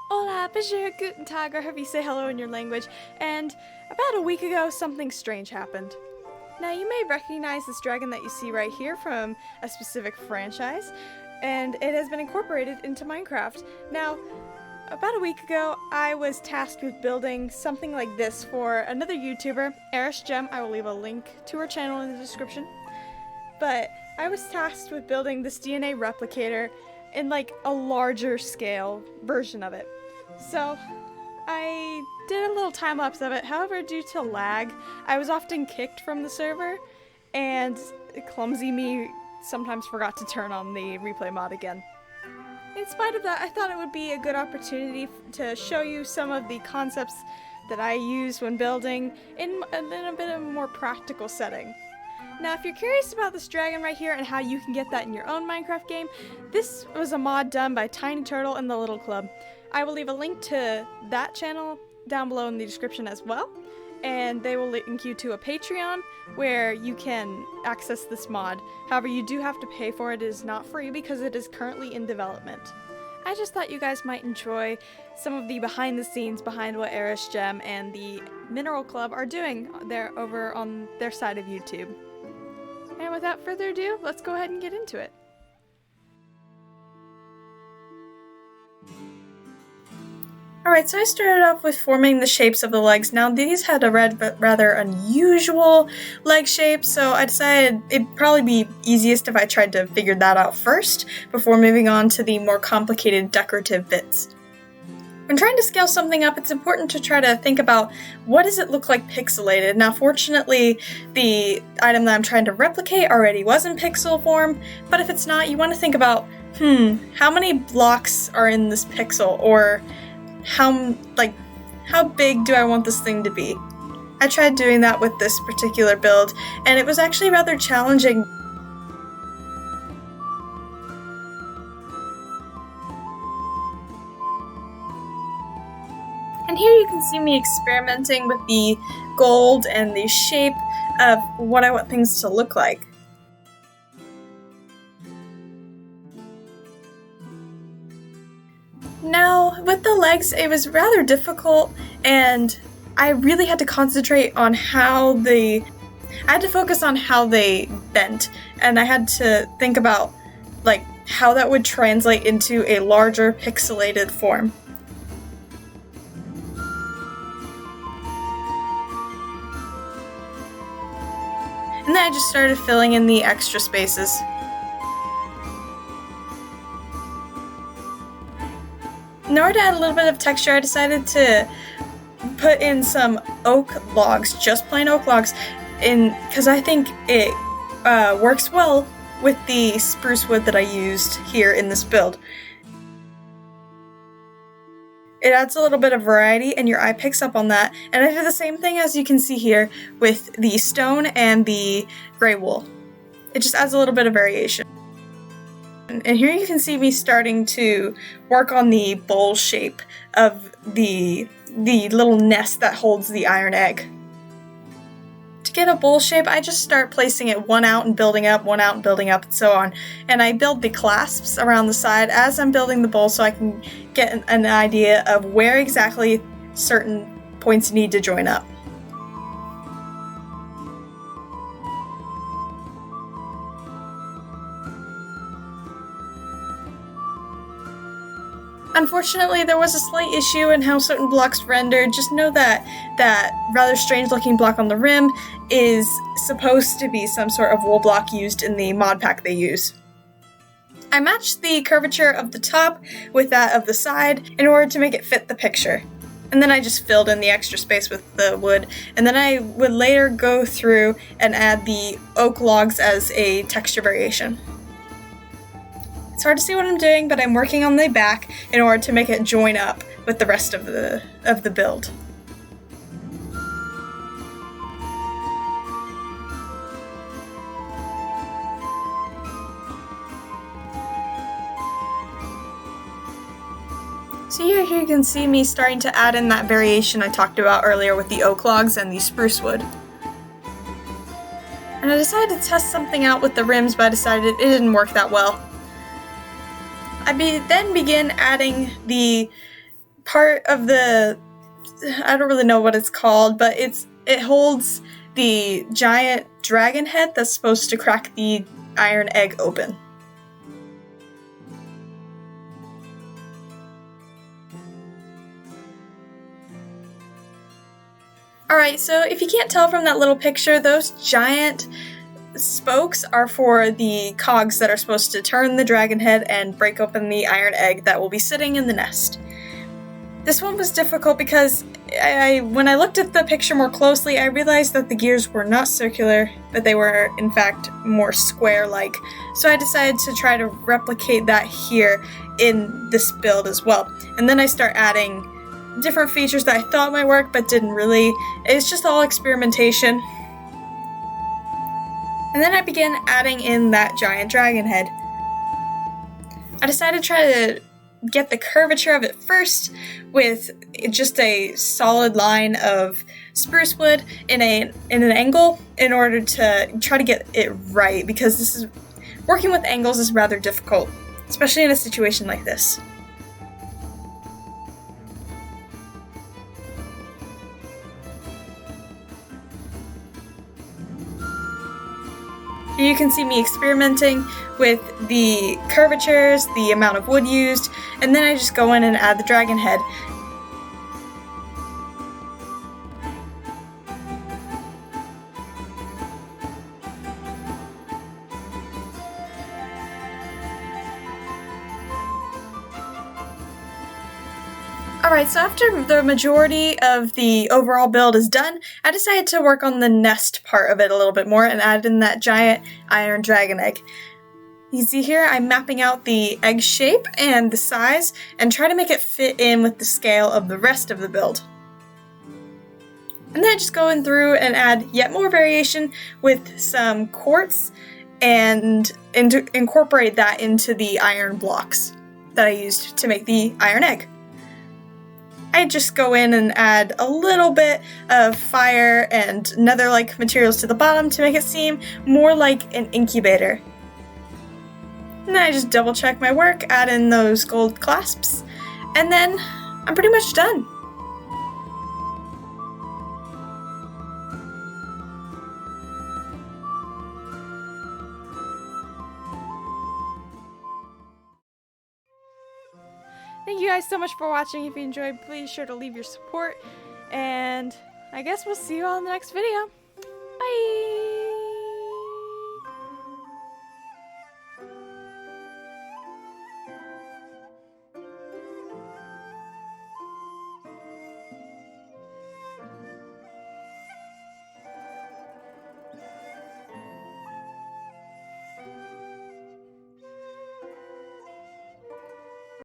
Hola, Bonjour, Guttentag, or however you say hello in your language, and about a week ago, something strange happened. Now, you may recognize this dragon that you see right here from a specific franchise, and it has been incorporated into Minecraft. Now, about a week ago, I was tasked with building something like this for another YouTuber, Ersh Gem. I will leave a link to her channel in the description. But I was tasked with building this DNA replicator in like a larger scale version of it. So I did a little time lapse of it. However, due to lag, I was often kicked from the server, and clumsy me sometimes forgot to turn on the replay mod again. In spite of that, I thought it would be a good opportunity to show you some of the concepts that I use when building in a bit of a more practical setting. Now, if you're curious about this dragon right here and how you can get that in your own Minecraft game, this was a mod done by Tiny Turtle and the Little Club. I will leave a link to that channel down below in the description as well, and they will link you to a Patreon where you can access this mod. However, you do have to pay for it. It is not free because it is currently in development. I just thought you guys might enjoy some of the behind the scenes behind what Ersh Gem and the Mineral Club are doing there over on their side of YouTube. And without further ado, let's go ahead and get into it. Alright, so I started off with forming the shapes of the legs. Now these had a rather unusual leg shape, so I decided it'd probably be easiest if I tried to figure that out first before moving on to the more complicated decorative bits. When trying to scale something up, it's important to try to think about what does it look like pixelated. Now, fortunately, the item that I'm trying to replicate already was in pixel form, but if it's not, you want to think about, how many blocks are in this pixel, or how big do I want this thing to be? I tried doing that with this particular build, and it was actually rather challenging. And here you can see me experimenting with the gold and the shape of what I want things to look like. Now, with the legs, it was rather difficult, and I really had to concentrate on I had to focus on how they bent, and I had to think about, how that would translate into a larger pixelated form. And then I just started filling in the extra spaces. In order to add a little bit of texture, I decided to put in some oak logs, just plain oak logs, because I think it works well with the spruce wood that I used here in this build. It adds a little bit of variety, and your eye picks up on that. And I did the same thing as you can see here with the stone and the gray wool. It just adds a little bit of variation. And here you can see me starting to work on the bowl shape of the little nest that holds the iron egg. To get a bowl shape, I just start placing it one out and building up, one out and building up, and so on. And I build the clasps around the side as I'm building the bowl so I can get an idea of where exactly certain points need to join up. Unfortunately, there was a slight issue in how certain blocks rendered. Just know that that rather strange looking block on the rim is supposed to be some sort of wool block used in the mod pack they use. I matched the curvature of the top with that of the side in order to make it fit the picture. And then I just filled in the extra space with the wood, and then I would later go through and add the oak logs as a texture variation. It's hard to see what I'm doing, but I'm working on the back in order to make it join up with the rest of the build. So here you can see me starting to add in that variation I talked about earlier with the oak logs and the spruce wood. And I decided to test something out with the rims, but I decided it didn't work that well. I then begin adding the part of the, I don't really know what it's called, but it holds the giant dragon head that's supposed to crack the iron egg open. Alright, so if you can't tell from that little picture, those giant spokes are for the cogs that are supposed to turn the dragon head and break open the iron egg that will be sitting in the nest. This one was difficult because when I looked at the picture more closely, I realized that the gears were not circular, but they were in fact more square-like. So I decided to try to replicate that here in this build as well. And then I start adding different features that I thought might work but didn't really. It's just all experimentation. And then I began adding in that giant dragon head. I decided to try to get the curvature of it first with just a solid line of spruce wood in an angle in order to try to get it right, because working with angles is rather difficult, especially in a situation like this. You can see me experimenting with the curvatures, the amount of wood used, and then I just go in and add the dragon head. Alright, so after the majority of the overall build is done, I decided to work on the nest part of it a little bit more and add in that giant iron dragon egg. You see here, I'm mapping out the egg shape and the size and try to make it fit in with the scale of the rest of the build. And then I just go in through and add yet more variation with some quartz and incorporate that into the iron blocks that I used to make the iron egg. I just go in and add a little bit of fire and nether-like materials to the bottom to make it seem more like an incubator. And then I just double check my work, add in those gold clasps, and then I'm pretty much done. Thank you guys so much for watching. If you enjoyed, please sure to leave your support, and I guess we'll see you all in the next video. Bye!